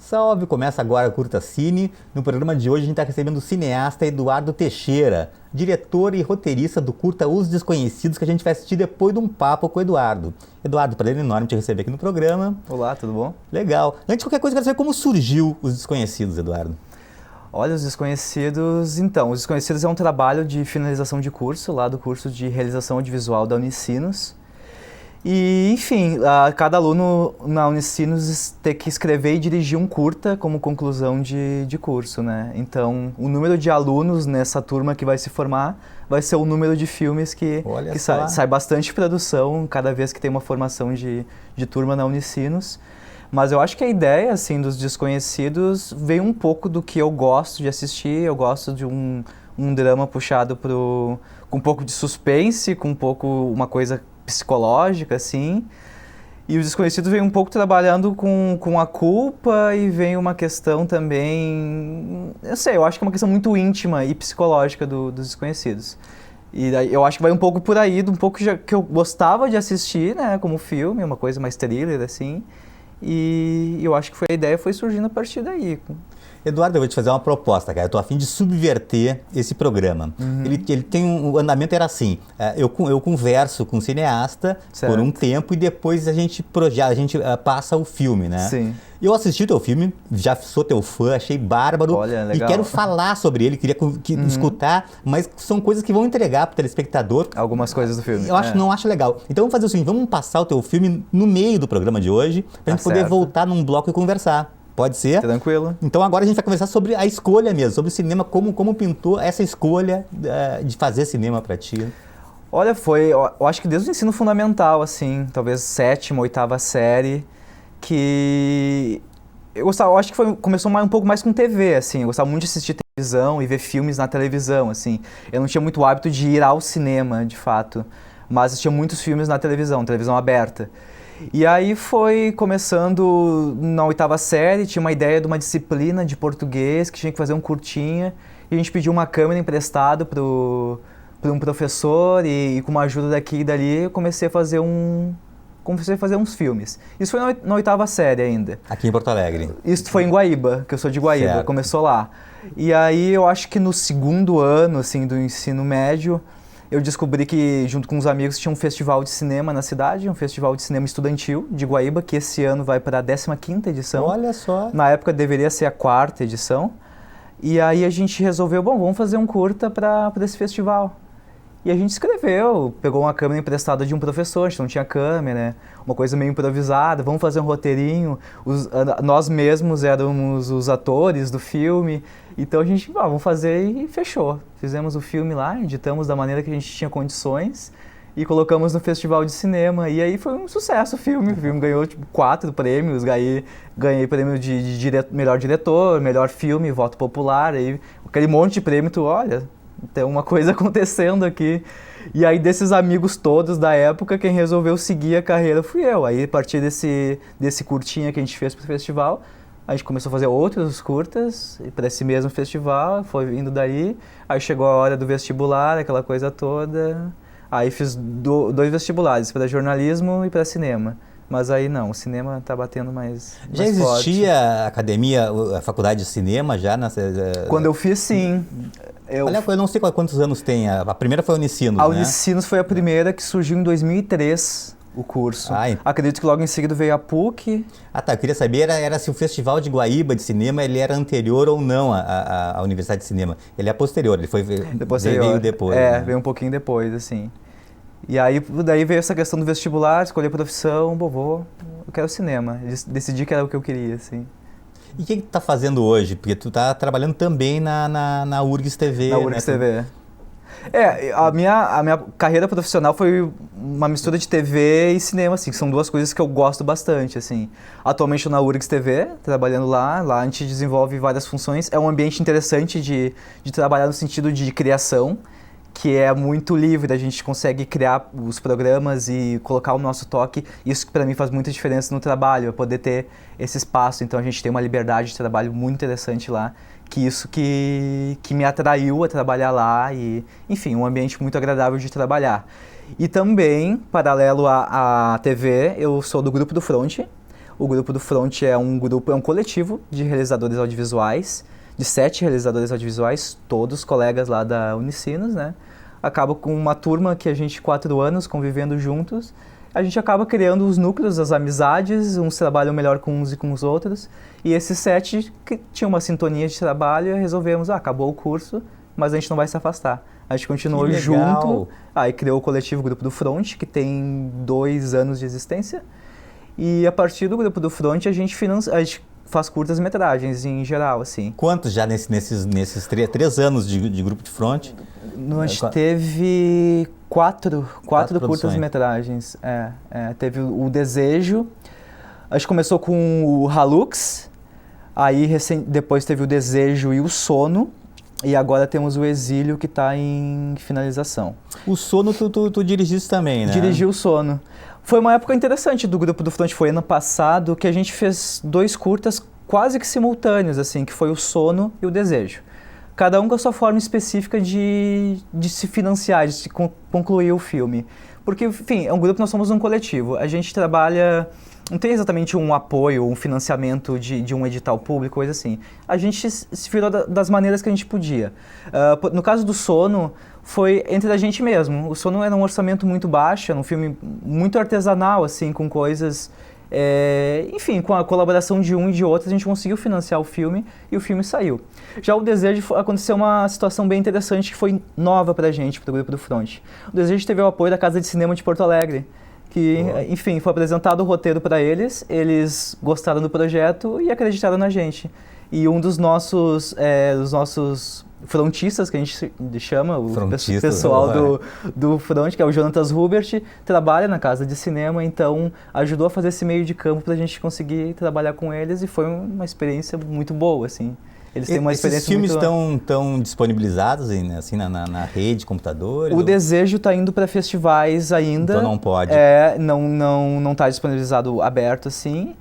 Salve! Começa agora a Curta Cine. No programa de hoje a gente está recebendo o cineasta Eduardo Teixeira, diretor e roteirista do curta Os Desconhecidos, que a gente vai assistir depois de um papo com o Eduardo. Eduardo, prazer enorme te receber aqui no programa. Olá, tudo bom? Legal. Antes de qualquer coisa, eu quero saber como surgiu Os Desconhecidos, Eduardo. Olha, Os Desconhecidos é um trabalho de finalização de curso, lá do curso de realização audiovisual da Unicinos. E, enfim, cada aluno na Unicinos tem que escrever e dirigir um curta como conclusão de curso, né? Então, o número de alunos nessa turma que vai se formar vai ser o número de filmes que sai bastante produção cada vez que tem uma formação de turma na Unicinos. Mas eu acho que a ideia, assim, dos Desconhecidos veio um pouco do que eu gosto de assistir. Eu gosto de um drama puxado com um pouco de suspense, com um pouco uma coisa psicológica, assim. E Os Desconhecidos vem um pouco trabalhando com a culpa e vem uma questão também... eu acho que é uma questão muito íntima e psicológica dos Desconhecidos. E daí, eu acho que vai um pouco por aí, um pouco que eu gostava de assistir, né, como filme, uma coisa mais thriller, assim. E eu acho que a ideia foi surgindo a partir daí. Eduardo, eu vou te fazer uma proposta, cara. Eu tô a fim de subverter esse programa. Ele tem o andamento era assim, eu converso com o cineasta por um tempo e depois a gente passa o filme, né? Sim. Eu assisti o teu filme, já sou teu fã, achei bárbaro. Olha, legal. E quero falar sobre ele, queria escutar, mas são coisas que vão entregar pro telespectador. Algumas coisas do filme. Eu não acho legal. Então vamos fazer o seguinte, vamos passar o teu filme no meio do programa de hoje, pra gente poder voltar num bloco e conversar. Pode ser? Tranquilo. Então agora a gente vai conversar sobre a escolha mesmo, sobre o cinema, como pintou essa escolha de fazer cinema para ti. Olha, eu acho que desde o ensino fundamental, assim, talvez 7ª, 8ª série, que eu acho que começou um pouco mais com TV, assim, eu gostava muito de assistir televisão e ver filmes na televisão, assim. Eu não tinha muito hábito de ir ao cinema, de fato, mas assistia muitos filmes na televisão aberta. E aí foi começando na 8ª série, tinha uma ideia de uma disciplina de português que tinha que fazer um curtinha e a gente pediu uma câmera emprestada para um professor e com uma ajuda daqui e dali eu comecei a fazer uns filmes. Isso foi na 8ª série ainda. Aqui em Porto Alegre? Isso foi em Guaíba, que eu sou de Guaíba, certo. Começou lá. E aí eu acho que no 2º ano assim, do ensino médio, eu descobri que, junto com os amigos, tinha um festival de cinema na cidade, um festival de cinema estudantil de Guaíba, que esse ano vai para a 15ª edição. Olha só! Na época deveria ser a 4ª edição. E aí a gente resolveu, vamos fazer um curta para esse festival. E a gente escreveu, pegou uma câmera emprestada de um professor, a gente não tinha câmera, uma coisa meio improvisada, vamos fazer um roteirinho. Nós mesmos éramos os atores do filme, então a gente, vamos fazer e fechou. Fizemos o filme lá, editamos da maneira que a gente tinha condições e colocamos no festival de cinema. E aí foi um sucesso o filme ganhou 4 prêmios, ganhei prêmio de melhor diretor, melhor filme, voto popular, aí aquele monte de prêmio, olha... Tem uma coisa acontecendo aqui. E aí desses amigos todos da época, quem resolveu seguir a carreira fui eu. Aí a partir desse curtinha que a gente fez pro festival, a gente começou a fazer outros curtas para esse mesmo festival, foi indo daí. Aí chegou a hora do vestibular, aquela coisa toda. Aí fiz 2 vestibulares, para jornalismo e para cinema. Mas aí não, o cinema está batendo mais forte. Já existia a academia, a faculdade de cinema já? Quando eu fiz, sim. Olha, eu não sei quantos anos tem, a primeira foi a Unicinos, A Unicinos foi a primeira que surgiu em 2003, o curso. Acredito que logo em seguida veio a PUC. Eu queria saber era se o Festival de Guaíba de Cinema ele era anterior ou não à Universidade de Cinema. Ele é posterior, veio depois. Veio um pouquinho depois, assim. E aí daí veio essa questão do vestibular, escolher profissão, eu quero cinema. Decidi que era o que eu queria, assim. E o que tu tá fazendo hoje? Porque tu tá trabalhando também na URGS TV. Na URGS TV. A minha carreira profissional foi uma mistura de TV e cinema, assim, que são 2 coisas que eu gosto bastante, assim. Atualmente eu estou na URGS TV, trabalhando lá a gente desenvolve várias funções. É um ambiente interessante de trabalhar no sentido de criação, que é muito livre, a gente consegue criar os programas e colocar o nosso toque. Isso que para mim faz muita diferença no trabalho, poder ter esse espaço. Então a gente tem uma liberdade de trabalho muito interessante lá, que isso que me atraiu a trabalhar lá e, enfim, um ambiente muito agradável de trabalhar. E também, paralelo à TV, eu sou do Grupo do Front. O Grupo do Front é um coletivo de realizadores audiovisuais, de 7 realizadores audiovisuais, todos colegas lá da Unicinos, né? Acaba com uma turma que a gente, 4 anos convivendo juntos, a gente acaba criando os núcleos, as amizades, uns trabalham melhor com uns e com os outros, e esses 7 que tinham uma sintonia de trabalho, resolvemos, acabou o curso, mas a gente não vai se afastar. A gente continuou junto, aí criou o coletivo Grupo do Front, que tem 2 anos de existência, e a partir do Grupo do Front a gente faz curtas-metragens em geral, assim. Quantos já nesses 3 anos de Grupo de Front? A gente teve quatro curtas-metragens. Teve o Desejo, a gente começou com o Halux, aí depois teve o Desejo e o Sono, e agora temos o Exílio, que está em finalização. O Sono tu dirigiste também, né? Dirigi o Sono. Foi uma época interessante do Grupo do Front, foi ano passado, que a gente fez 2 curtas quase que simultâneos, assim, que foi o Sono e o Desejo. Cada um com a sua forma específica de se financiar, de se concluir o filme. Porque, enfim, é um grupo, nós somos um coletivo. A gente trabalha, não tem exatamente um apoio, um financiamento de um edital público, coisa assim. A gente se virou das maneiras que a gente podia. No caso do Sono, foi entre a gente mesmo. O Sono era um orçamento muito baixo, era um filme muito artesanal, assim, com coisas... enfim, com a colaboração de um e de outro, a gente conseguiu financiar o filme e o filme saiu. Já o Desejo, aconteceu uma situação bem interessante que foi nova pra gente, pro Grupo do Front. O Desejo teve o apoio da Casa de Cinema de Porto Alegre, que, enfim, foi apresentado o roteiro para eles gostaram do projeto e acreditaram na gente. E um dos nossos frontistas, que a gente chama, o pessoal do Front, que é o Jonatas Hubert, trabalha na Casa de Cinema, então ajudou a fazer esse meio de campo para a gente conseguir trabalhar com eles e foi uma experiência muito boa, assim. Eles têm uma experiência. Esses filmes estão disponibilizados assim, na rede, computadores? O Desejo está indo para festivais ainda. Então não pode. Não está disponibilizado aberto, assim.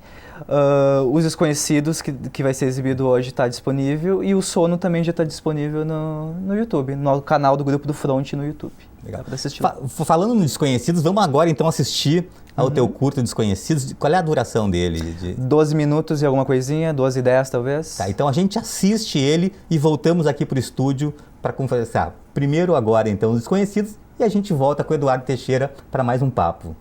Os Desconhecidos, que vai ser exibido hoje, está disponível. E o Sono também já está disponível no YouTube, no canal do Grupo do Front no YouTube. Legal. Dá pra assistir. Falando no Desconhecidos, vamos agora então assistir ao teu curto Desconhecidos. Qual é a duração dele? 12 minutos e alguma coisinha, 12 e 10 talvez. Tá, então a gente assiste ele e voltamos aqui para o estúdio para conversar. Primeiro agora então os Desconhecidos e a gente volta com o Eduardo Teixeira para mais um papo.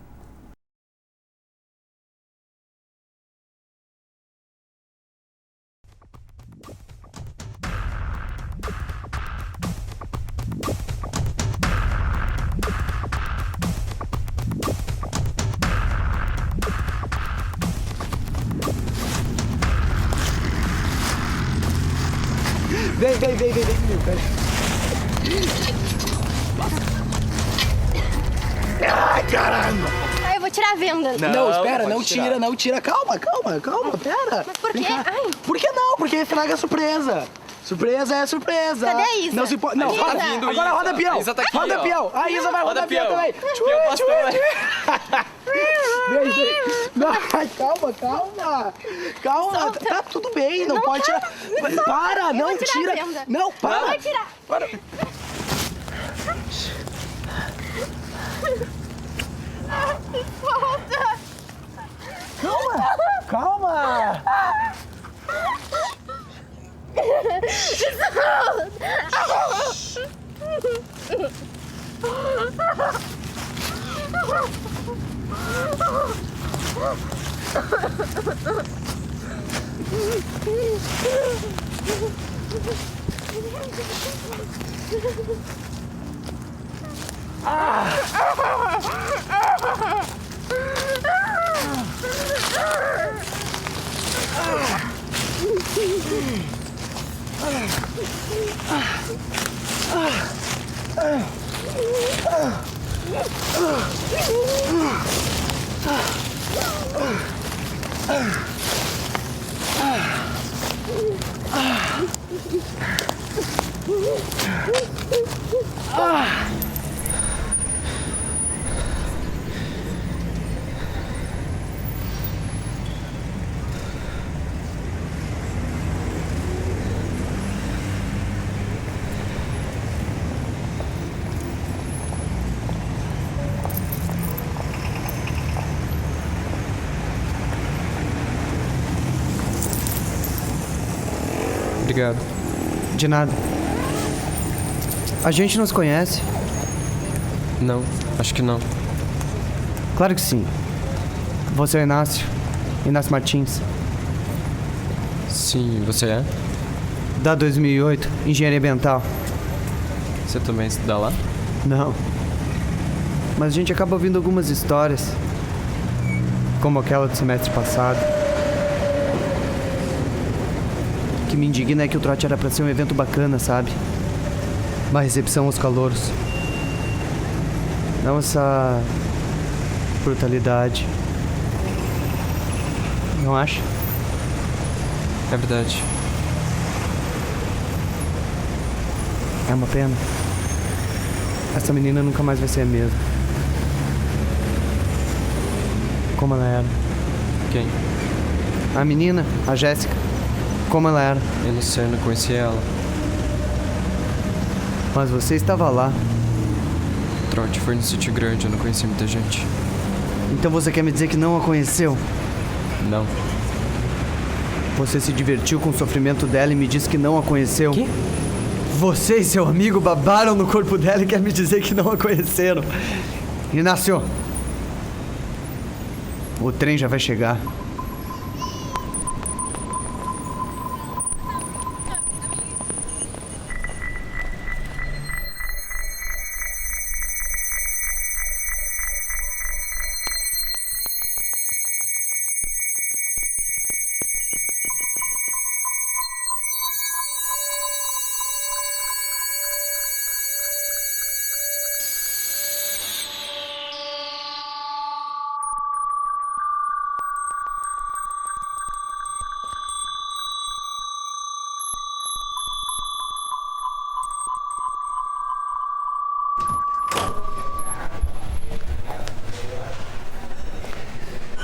Vem comigo, pera. Ai, caramba! Ai, eu vou tirar a venda. Não, espera, não tira. Calma, pera. Mas por quê? Ai. Por que não? Porque estraga a surpresa. Surpresa é surpresa. Cadê a Isa? Não se pode. Não, Isa. agora roda peão. Isa tá aqui, roda ó. peão. A Isa vai rodar peão também. Eu posso também. Vem. Não, ai, calma. Tá tudo bem, não pode tirar. Para, não vou tirar tira. a venda. Não, para. Eu vou tirar. Para. Volta. Calma. Obrigado. De nada. A gente não se conhece? Não, acho que não. Claro que sim. Você é o Inácio. Inácio Martins. Sim, você é? Da 2008, Engenharia Ambiental. Você também estuda lá? Não. Mas a gente acaba ouvindo algumas histórias. Como aquela do semestre passado. O que me indigna é que o trote era pra ser um evento bacana, sabe? Uma recepção aos calouros. Não essa brutalidade. Não acha? É verdade. É uma pena. Essa menina nunca mais vai ser a mesma. Como ela era. Quem? A menina, a Jéssica. Como ela era. Eu não sei, eu não conheci ela. Mas você estava lá. Trote foi no sítio grande, eu não conheci muita gente. Então você quer me dizer que não a conheceu? Não. Você se divertiu com o sofrimento dela e me disse que não a conheceu? Quê? Você e seu amigo babaram no corpo dela e quer me dizer que não a conheceram. Inácio, o trem já vai chegar.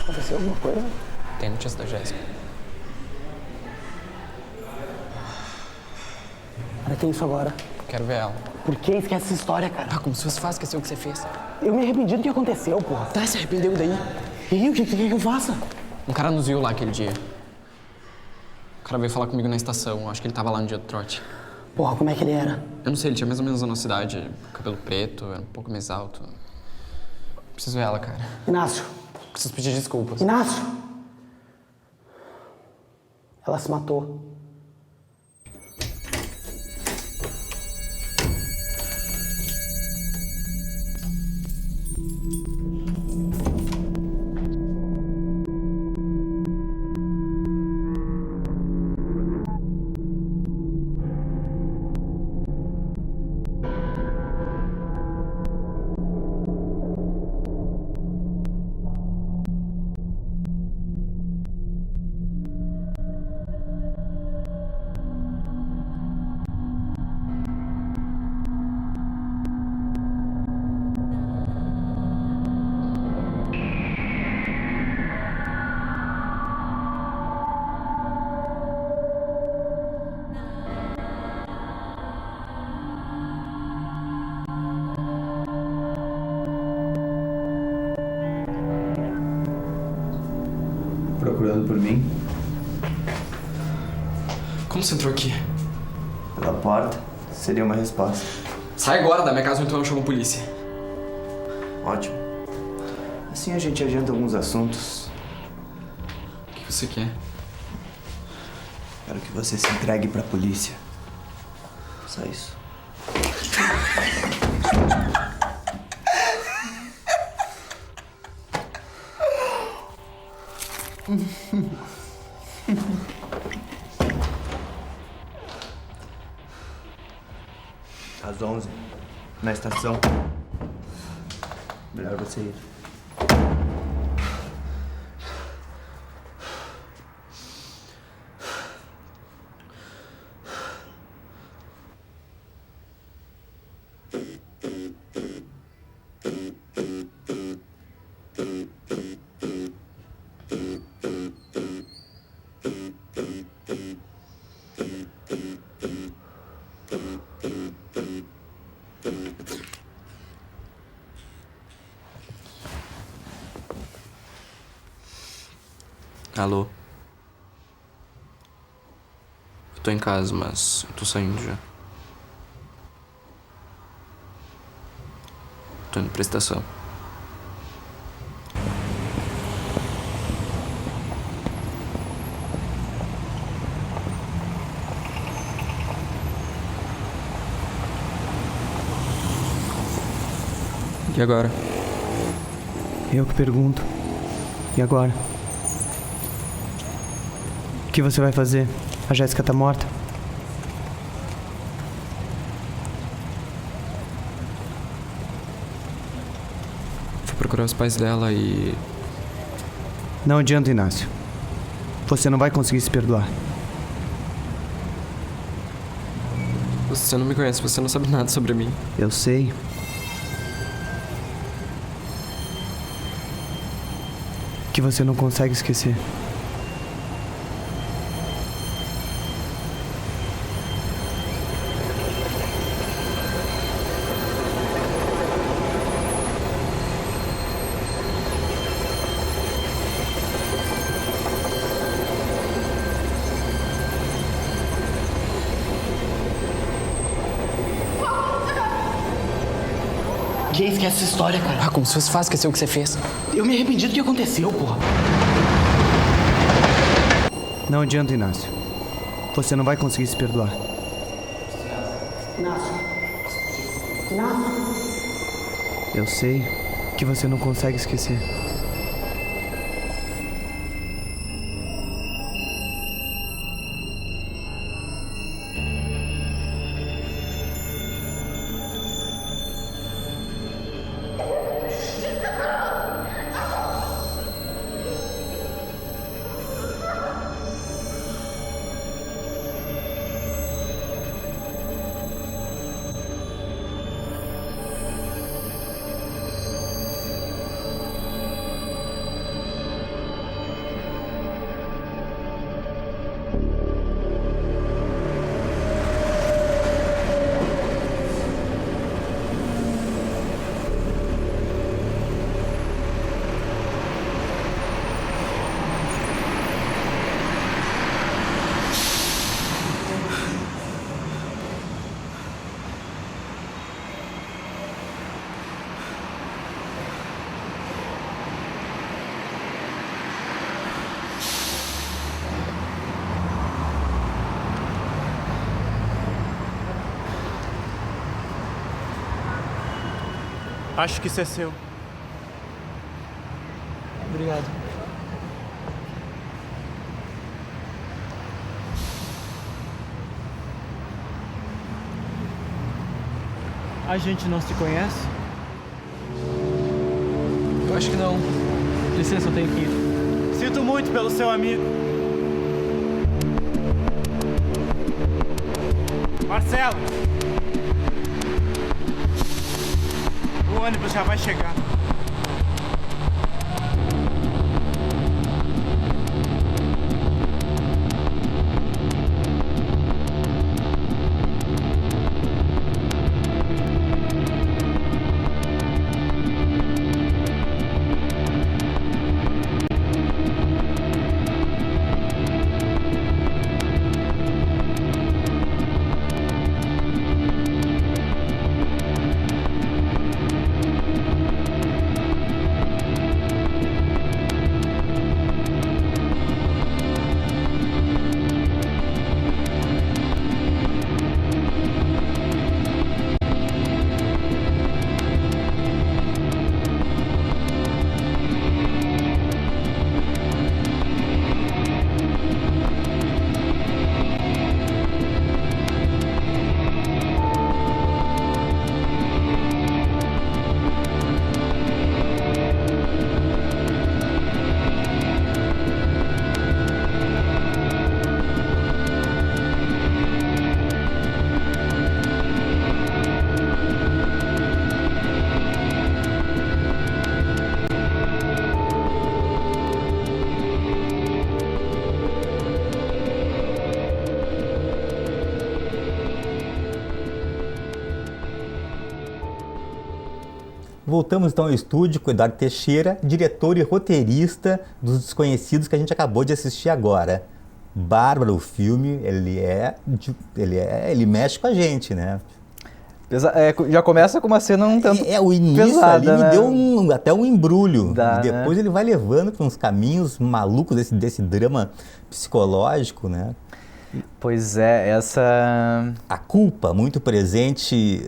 Aconteceu alguma coisa? Tem notícia da Jéssica. Para que isso agora? Quero ver ela. Por que esquece essa história, cara? Ah, como se fosse fácil esquecer o que você fez. Eu me arrependi do que aconteceu, porra. Tá, se arrependeu daí? E o que eu faça? Um cara nos viu lá aquele dia. O cara veio falar comigo na estação. Acho que ele tava lá no dia do trote. Porra, como é que ele era? Eu não sei, ele tinha mais ou menos a nossa idade. Cabelo preto, era um pouco mais alto. Preciso ver ela, cara. Inácio. Preciso pedir desculpas. Inácio! Ela se matou. Procurando por mim? Como você entrou aqui? Pela porta. Seria uma resposta. Sai agora da minha casa ou então eu chamo a polícia. Ótimo. Assim a gente adianta alguns assuntos. O que você quer? Quero que você se entregue pra polícia. Só isso. Às 11, na estação. Melhor você ir. Alô? Eu tô tô em casa, mas eu tô saindo já. Tô indo pra estação. E agora? Eu que pergunto. E agora? O que você vai fazer? A Jéssica tá morta? Fui procurar os pais dela e... Não adianta, Inácio. Você não vai conseguir se perdoar. Você não me conhece, você não sabe nada sobre mim. Eu sei. Que você não consegue esquecer. Quem esquece essa história, cara? Ah, como se fosse fácil esquecer o que você fez. Eu me arrependi do que aconteceu, porra. Não adianta, Inácio. Você não vai conseguir se perdoar. Inácio. Inácio. Eu sei que você não consegue esquecer. Acho que isso é seu. Obrigado. A gente não se conhece? Eu acho que não. Licença, eu tenho que ir. Sinto muito pelo seu amigo. Marcelo! O ônibus já vai chegar. Voltamos então ao estúdio com Eduardo Teixeira, diretor e roteirista dos Desconhecidos que a gente acabou de assistir agora. bárbaro o filme, ele mexe com a gente, né? Já começa com uma cena um tanto O início pesada, ali né? me deu até um embrulho. Dá, e depois ele vai levando para uns caminhos malucos desse drama psicológico, né? Pois é, A culpa muito presente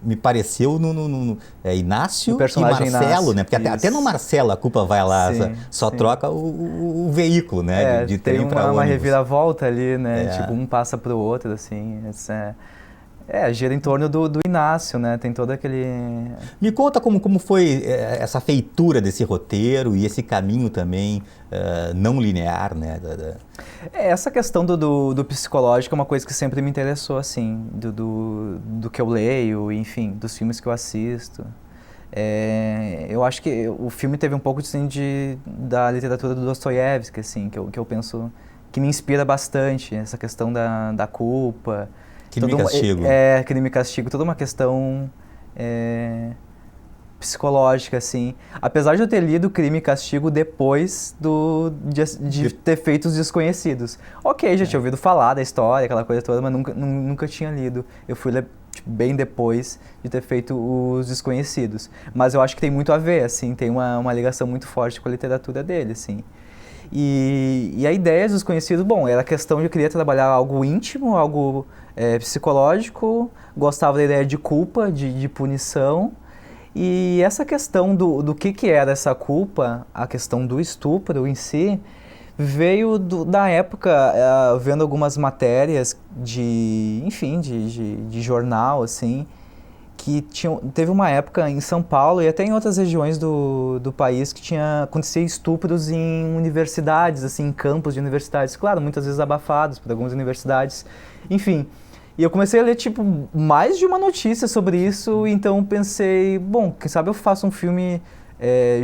me pareceu no Inácio O personagem e Marcelo, Inácio, né? Porque até no Marcelo a culpa vai lá, Sim, só sim. troca o veículo, né? De tem trem para ônibus. uma reviravolta ali, né? É. Tipo, um passa pro outro, assim. Gira em torno do Inácio, né? Tem todo aquele... Me conta como foi essa feitura desse roteiro e esse caminho também não linear, né? Essa questão do psicológico é uma coisa que sempre me interessou, assim, do que eu leio, enfim, dos filmes que eu assisto. Eu acho que o filme teve um pouco assim, da literatura do Dostoiévski, assim, que eu penso que me inspira bastante, essa questão da culpa. Crime e Castigo. Crime e Castigo, toda uma questão psicológica, assim. Apesar de eu ter lido Crime e Castigo depois de ter feito Os Desconhecidos. Ok, já tinha ouvido falar da história, aquela coisa toda, mas nunca tinha lido. Eu fui ler bem depois de ter feito Os Desconhecidos. Mas eu acho que tem muito a ver, assim, tem uma ligação muito forte com a literatura dele, assim. E a ideia dos Desconhecidos, era a questão de eu queria trabalhar algo íntimo, algo psicológico, gostava da ideia de culpa, de punição. E essa questão do que era essa culpa, a questão do estupro em si, veio da época, vendo algumas matérias de jornal, assim, que teve uma época em São Paulo e até em outras regiões do país que acontecia estupros em universidades, assim, em campos de universidades, claro, muitas vezes abafados por algumas universidades, enfim. E eu comecei a ler, mais de uma notícia sobre isso, então pensei, quem sabe eu faço um filme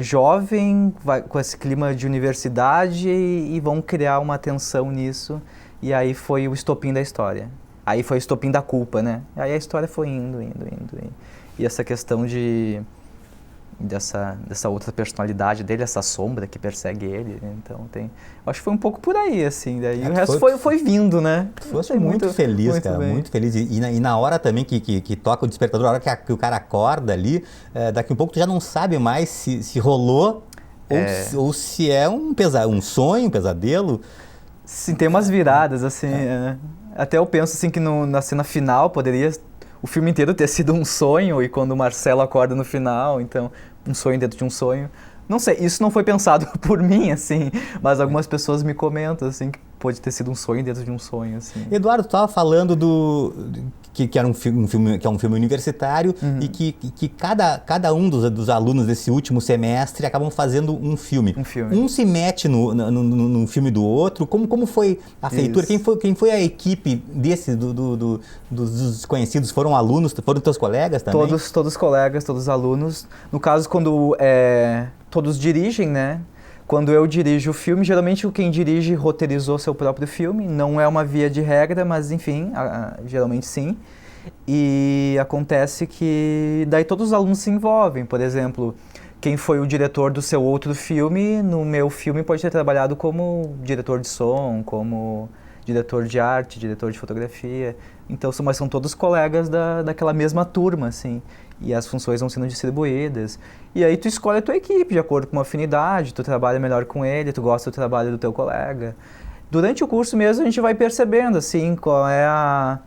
jovem, com esse clima de universidade e vão criar uma tensão nisso. E aí foi o estopim da história. Aí foi o estopim da culpa, né? Aí a história foi indo. E essa questão dessa outra personalidade dele, essa sombra que persegue ele, então acho que foi um pouco por aí, assim, daí o resto foi vindo, né? Tu fosse muito feliz, cara, muito feliz, e na hora também que toca o despertador, na hora que o cara acorda ali, daqui um pouco tu já não sabe mais se rolou ou se é um sonho, um pesadelo. Sim, tem umas viradas, assim, até eu penso assim que na cena final poderia o filme inteiro ter sido um sonho e quando o Marcelo acorda no final, então, um sonho dentro de um sonho. Não sei, isso não foi pensado por mim, assim, mas algumas pessoas me comentam, assim, que pode ter sido um sonho dentro de um sonho, assim. Eduardo, tu estava falando que era um filme que é um filme universitário e que cada um dos alunos desse último semestre acabam fazendo um filme. Um se mete no filme do outro. Como foi a feitura? Quem foi a equipe dos Desconhecidos? Foram alunos? Foram teus colegas também? Todos colegas, todos alunos. No caso, quando todos dirigem, né? Quando eu dirijo o filme, geralmente quem dirige roteirizou seu próprio filme. Não é uma via de regra, mas enfim, geralmente sim. E acontece que daí todos os alunos se envolvem. Por exemplo, quem foi o diretor do seu outro filme, no meu filme pode ter trabalhado como diretor de som, como diretor de arte, diretor de fotografia. Então, mas são todos colegas daquela mesma turma, assim. E as funções vão sendo distribuídas. E aí tu escolhe a tua equipe de acordo com uma afinidade, tu trabalha melhor com ele, tu gosta do trabalho do teu colega. Durante o curso mesmo a gente vai percebendo, assim, qual é a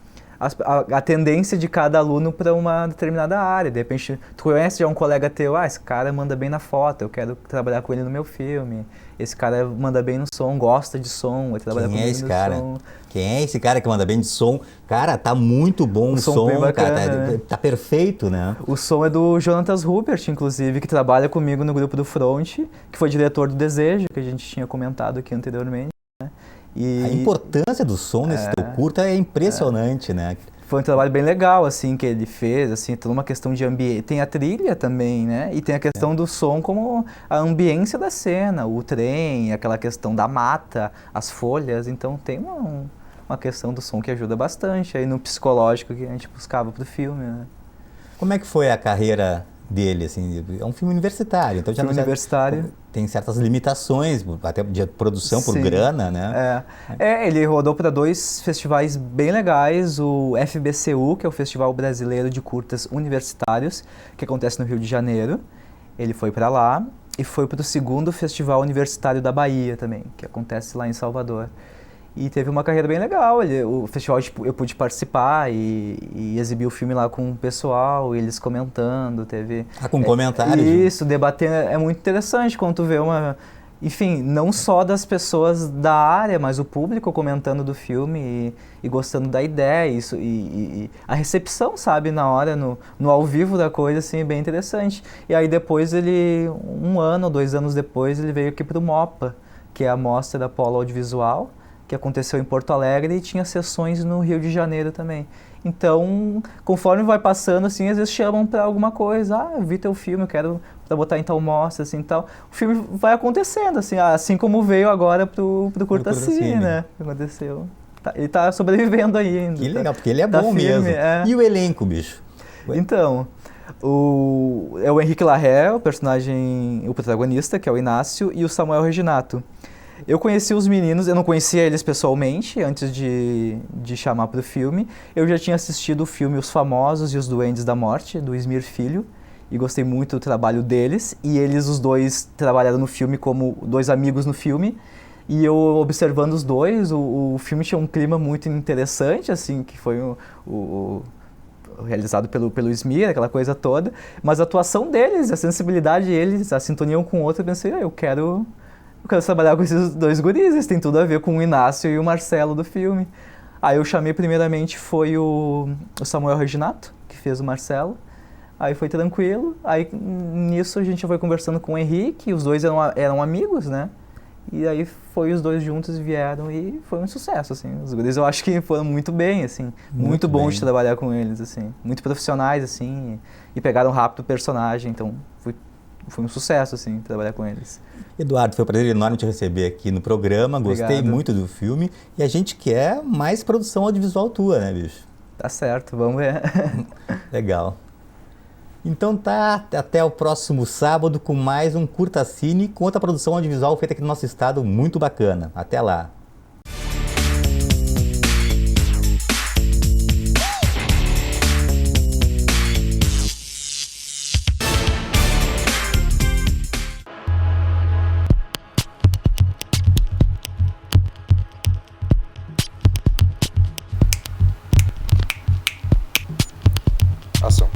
tendência de cada aluno para uma determinada área. De repente, tu conhece já um colega teu, esse cara manda bem na foto, eu quero trabalhar com ele no meu filme. Esse cara manda bem no som, gosta de som, vai trabalhar comigo no som. Quem é esse cara que manda bem de som? Cara, tá muito bom o som, cara, tá perfeito, né? O som é do Jonatas Rupert, inclusive, que trabalha comigo no grupo do Front, que foi diretor do Desejo, que a gente tinha comentado aqui anteriormente, né? A importância do som nesse teu curta é impressionante, né? Foi um trabalho bem legal, assim, que ele fez, assim, toda uma questão de ambiente. Tem a trilha também, né? E tem a questão do som como a ambiência da cena, o trem, aquela questão da mata, as folhas. Então tem uma questão do som que ajuda bastante aí no psicológico que a gente buscava pro filme, né? Como é que foi a carreira dele, assim? É um filme universitário, então universitário. tem certas limitações, até de produção por Sim. grana, né? Ele rodou para 2 festivais bem legais, o FBCU, que é o Festival Brasileiro de Curtas Universitários, que acontece no Rio de Janeiro. Ele foi para lá e foi para o 2º Festival Universitário da Bahia também, que acontece lá em Salvador. E teve uma carreira bem legal. O festival eu pude participar e exibir o filme lá com o pessoal, eles comentando, teve... Com comentários? Isso, debater é muito interessante quando tu vê enfim, não só das pessoas da área, mas o público comentando do filme e gostando da ideia, e a recepção, sabe, na hora, no ao vivo da coisa, assim, é bem interessante. E aí depois 1 ano ou 2 anos depois, ele veio aqui para o MOPA, que é a Mostra da Polo Audiovisual, que aconteceu em Porto Alegre e tinha sessões no Rio de Janeiro também. Então, conforme vai passando, assim, às vezes chamam para alguma coisa. Eu vi teu filme, eu quero pra botar em tal mostra, assim, tal. O filme vai acontecendo, assim como veio agora pro Curta Cine, né? Aconteceu. Ele tá sobrevivendo aí ainda. Que legal, porque ele é bom firme, mesmo. E o elenco, bicho? Então, é o Henrique Larré, o protagonista, que é o Inácio, e o Samuel Reginato. Eu conheci os meninos, eu não conhecia eles pessoalmente antes de chamar para o filme. Eu já tinha assistido o filme Os Famosos e os Duendes da Morte, do Ismir Filho, e gostei muito do trabalho deles. E eles, os dois, trabalharam no filme como 2 amigos no filme. E eu, observando os dois, o filme tinha um clima muito interessante, assim, que foi realizado pelo Ismir, aquela coisa toda. Mas a atuação deles, a sensibilidade deles, a sintonia um com o outro, eu pensei, eu quero trabalhar com esses 2 guris, eles têm tudo a ver com o Inácio e o Marcelo do filme. Aí eu chamei primeiramente, foi o Samuel Reginato, que fez o Marcelo. Aí foi tranquilo, aí nisso a gente foi conversando com o Henrique, os 2 eram amigos, né? E aí foi os 2 juntos, vieram e foi um sucesso, assim. Os guris eu acho que foram muito bem, assim, muito bom de trabalhar com eles, assim. Muito profissionais, assim, e pegaram rápido o personagem, então foi um sucesso, assim, trabalhar com eles. Eduardo, foi um prazer enorme te receber aqui no programa, gostei muito do filme e a gente quer mais produção audiovisual tua, né, bicho? Tá certo, vamos ver. Legal. Então até o próximo sábado com mais um Curta Cine com outra produção audiovisual feita aqui no nosso estado, muito bacana. Até lá. Ação.